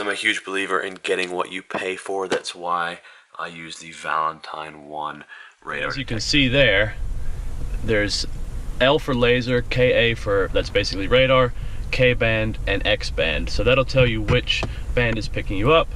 I'm a huge believer in getting what you pay for. That's why I use the Valentine One Radar As you can see there's L for laser, KA for, that's basically radar, K band, and X band. So that'll tell you which band is picking you up.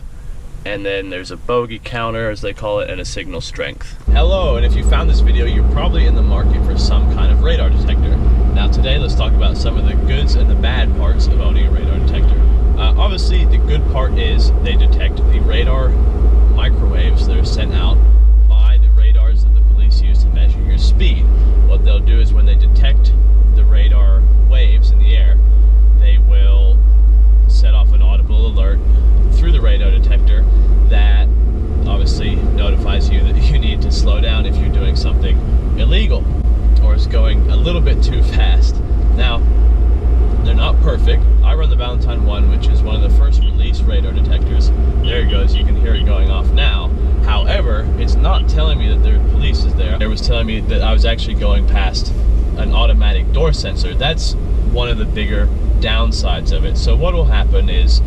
And then there's a bogey counter, as they call it, and a signal strength. Hello, and if you found this video, you're probably in the market for some kind of radar detector. Now today, let's talk about some of the goods and the bad parts of owning a radar detector. Obviously, the good part is they detect the radar microwaves that are sent out by the radars that the police use to measure your speed. What they'll do is when they detect the radar waves in the air, they will set off an audible alert through the radar detector that obviously notifies you that you need to slow down if you're doing something illegal or is going a little bit too fast. Now, they're not perfect. I run the Valentine One, which is one of the first release radar detectors. There it goes, you can hear it going off now. However, it's not telling me that the police is there. It was telling me that I was actually going past an automatic door sensor. That's one of the bigger downsides of it. So what will happen is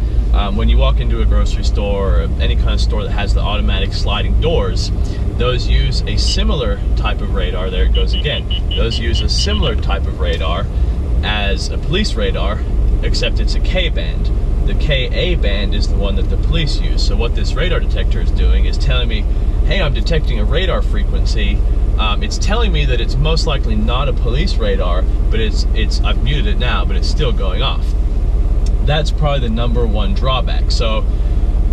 when you walk into a grocery store or any kind of store that has the automatic sliding doors, those use a similar type of radar. There it goes again. Those use a similar type of radar as a police radar, except it's a K band. The KA band is the one that the police use. So what this radar detector is doing is telling me, hey, I'm detecting a radar frequency. It's telling me that it's most likely not a police radar, but I've muted it now, but it's still going off. That's probably the number one drawback. So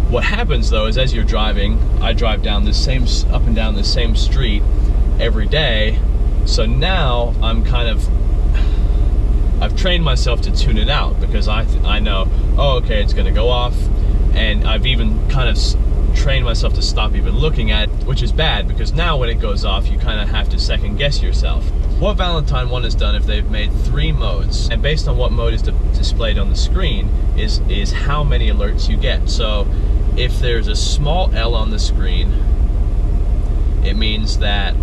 what happens though is as you're driving, I drive down this up and down the same street every day. So now I've trained myself to tune it out because I know, oh, okay, it's gonna go off. And I've even kind of trained myself to stop even looking at it, which is bad because now when it goes off, you kind of have to second guess yourself. What Valentine One has done, if they've made 3 modes, and based on what mode is displayed on the screen, is how many alerts you get. So if there's a small L on the screen, it means that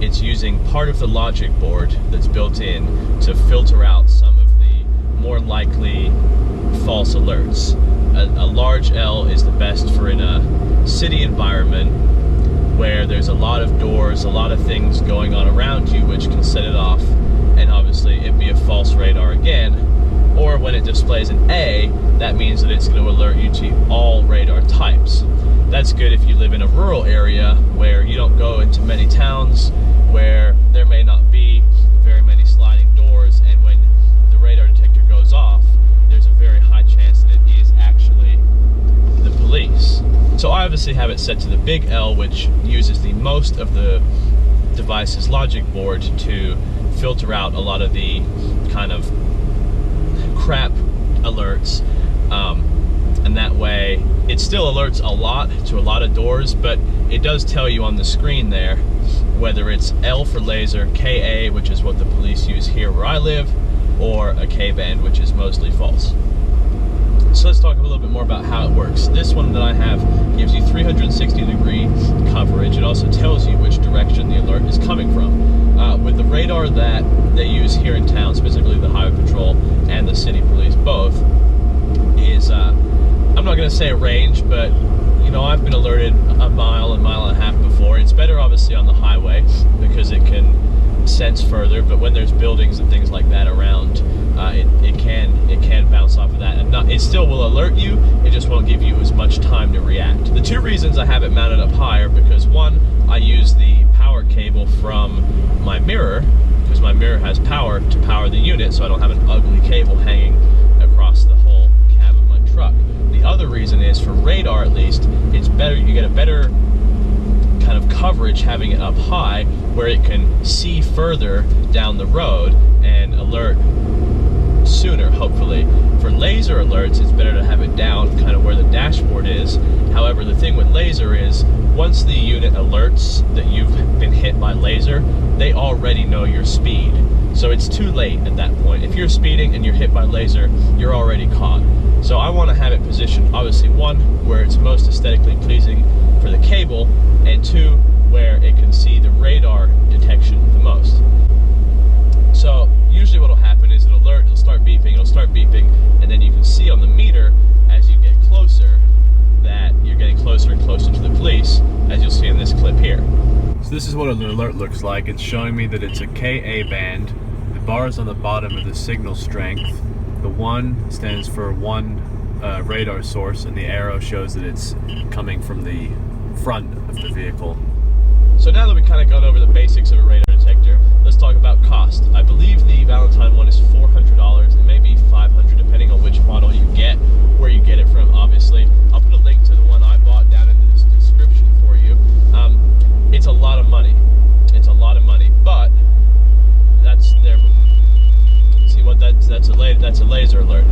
it's using part of the logic board that's built in to filter out some of the more likely false alerts. A large L is the best for in a city environment where there's a lot of doors, a lot of things going on around you which can set it off, and obviously it'd be a false radar again. Or when it displays an A, that means that it's going to alert you to all radar types. That's good if you live in a rural area where you don't go into many towns, where there may not be very many sliding doors, and when the radar detector goes off, there's a very high chance that it is actually the police. So I obviously have it set to the big L, which uses the most of the device's logic board to filter out a lot of the kind of crap alerts, and that way it still alerts a lot to a lot of doors, but it does tell you on the screen there whether it's L for laser, KA, which is what the police use here where I live, or a K band, which is mostly false. So let's talk a little bit more about how it works. This one that I have gives you 360-degree coverage. It also tells you which direction the alert is coming from. With the radar that they use here in town, specifically the Highway Patrol and the City Police both, is, I'm not going to say a range, but you know, I've been alerted a mile and a half before. It's better obviously on the highway because it can sense further, but when there's buildings and things like that around, it can bounce off of that, and it still will alert you, it just won't give you as much time to react. The 2 reasons I have it mounted up higher, because one, I use the power cable from my mirror, because my mirror has power to power the unit, so I don't have an ugly cable hanging across the whole cab of my truck. The other reason is, for radar at least, it's better, you get a better kind of coverage having it up high where it can see further down the road and alert sooner, hopefully. For laser alerts, it's better to have it down kind of where the dashboard is. However, the thing with laser is once the unit alerts that you've been hit by laser, they already know your speed. So it's too late at that point. If you're speeding and you're hit by laser, you're already caught. So I want to have it positioned, obviously, 1, where it's most aesthetically pleasing for the cable, and 2, where it can see the radar detection the most. So usually what will happen is it'll start beeping, and then you can see on the meter as you get closer closer to the police, as you'll see in this clip here. So this is what an alert looks like. It's showing me that it's a KA band. The bars on the bottom are the signal strength. The 1 stands for one radar source, and the arrow shows that it's coming from the front of the vehicle. So now that we've kind of gone over the basics of a radar detector, let's talk about cost. I believe the Valentine one is $400. It may be $500 depending on which model you get, where you get it from, obviously. I'll put a link to the one I bought down in the description for you. It's a lot of money. It's a lot of money, but that's their... See what that's a laser alert.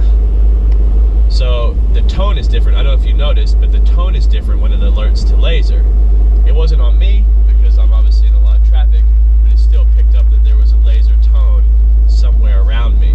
So the tone is different. I don't know if you noticed, but the tone is different when it alerts to laser. It wasn't on me because I'm obviously in a lot of traffic, but it still picked up that there was a laser tone somewhere around me.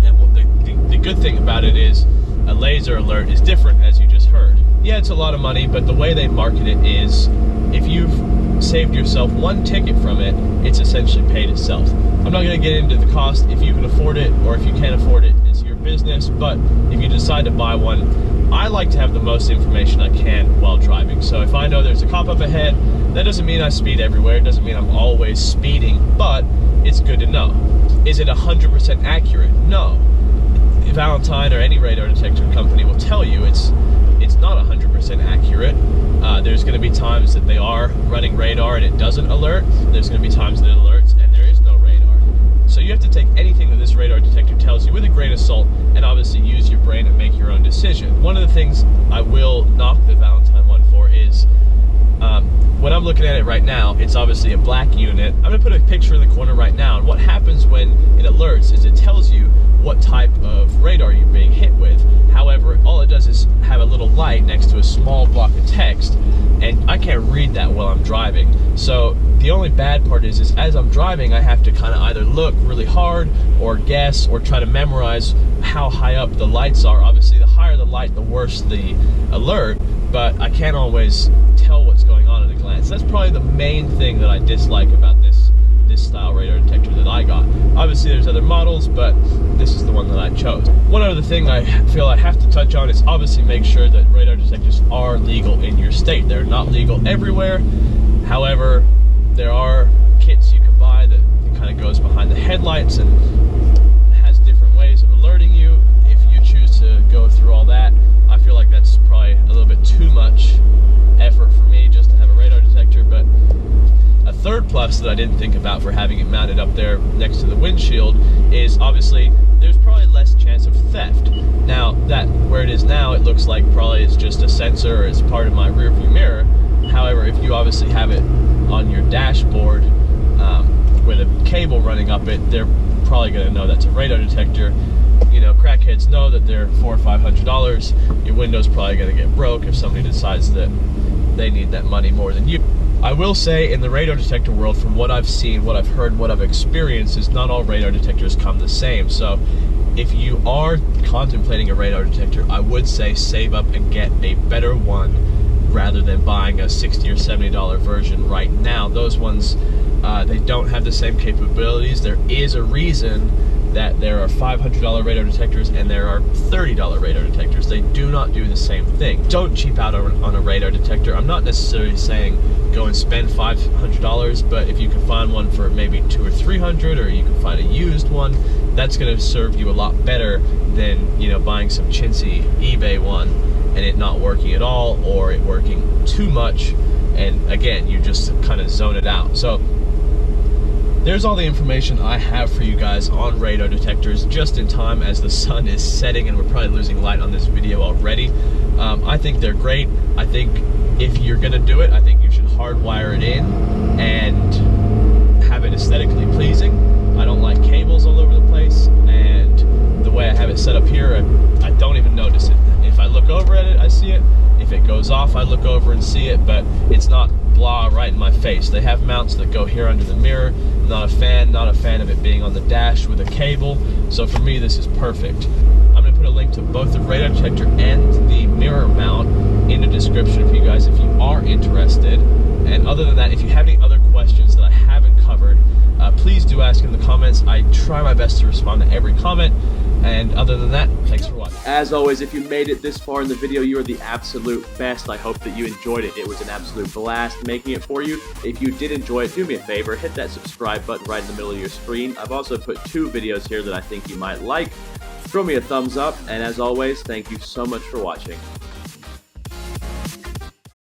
And the good thing about it is a laser alert is different, as you just heard. Yeah, it's a lot of money, but the way they market it is if you've saved yourself one ticket from it, it's essentially paid itself. I'm not going to get into the cost. If you can afford it or if you can't afford it, it's your business. But if you decide to buy one, I like to have the most information I can while driving. So if I know there's a cop up ahead, that doesn't mean I speed everywhere. It doesn't mean I'm always speeding, but it's good to know. Is it 100% accurate? No. Valentine or any radar detector company will tell you it's not 100% accurate. There's going to be times that they are running radar and it doesn't alert. There's going to be times that it alerts and there is no radar. So you have to take anything that this radar detector tells you with a grain of salt and obviously use your brain and make your own decision. One of the things I will knock the Valentine one for is when I'm looking at it right now, it's obviously a black unit. I'm going to put a picture in the corner right now, and what happens when it alerts is it tells you what type of radar you're being hit with. However, all it does is have a little light next to a small block of text, and I can't read that while I'm driving. So the only bad part is as I'm driving, I have to kind of either look really hard or guess or try to memorize how high up the lights are. Obviously, the higher the light, the worse the alert, but I can't always tell what's going on at a glance. That's probably the main thing that I dislike about this style radar detector that I got. Obviously there's other models, but this is the one that I chose. One other thing I feel I have to touch on is obviously make sure that radar detectors are legal in your state. They're not legal everywhere. However, there are kits you can buy that kind of goes behind the headlights and has different ways of alerting you. If you choose to go through all that, I feel like that's probably a little bit too much effort for me just to have a radar detector. But a third plus that I didn't think about for having it mounted up there next to the windshield is obviously there's probably less chance of theft. Now that where it is now, it looks like probably it's just a sensor or it's part of my rear view mirror. However, if you obviously have it on your dashboard with a cable running up it, they're probably going to know that's a radar detector. You know, crackheads know that they're $400 or $500. Your window's probably going to get broke if somebody decides that they need that money more than you. I will say in the radar detector world, from what I've seen, what I've heard, what I've experienced, is not all radar detectors come the same. So if you are contemplating a radar detector, I would say save up and get a better one rather than buying a $60 or $70 version right now. Those ones, they don't have the same capabilities. There is a reason that there are $500 radar detectors and there are $30 radar detectors. They do not do the same thing. Don't cheap out on a radar detector. I'm not necessarily saying go and spend $500, but if you can find one for maybe $200 or $300, or you can find a used one, that's going to serve you a lot better than, you know, buying some chintzy eBay one and it not working at all, or it working too much, and again, you just kind of zone it out. So there's all the information I have for you guys on radar detectors just in time as the sun is setting and we're probably losing light on this video already. I think they're great. I think if you're gonna do it, I think you should hardwire it in and have it aesthetically pleasing. I don't like cables all over the place, and the way I have it set up here, I don't even notice it. If I look over at it, I see it. If it goes off, I look over and see it, but it's not blah right in my face. They have mounts that go here under the mirror. Not a fan of it being on the dash with a cable. So for me, this is perfect. I'm gonna put a link to both the radar detector and the mirror mount in the description for you guys if you are interested. And other than that, if you have any other questions that I haven't covered, please do ask in the comments. I try my best to respond to every comment. And other than that, thanks for watching. As always, if you made it this far in the video, you are the absolute best. I hope that you enjoyed it. It was an absolute blast making it for you. If you did enjoy it, do me a favor, hit that subscribe button right in the middle of your screen. I've also put 2 videos here that I think you might like. Throw me a thumbs up, and as always, thank you so much for watching.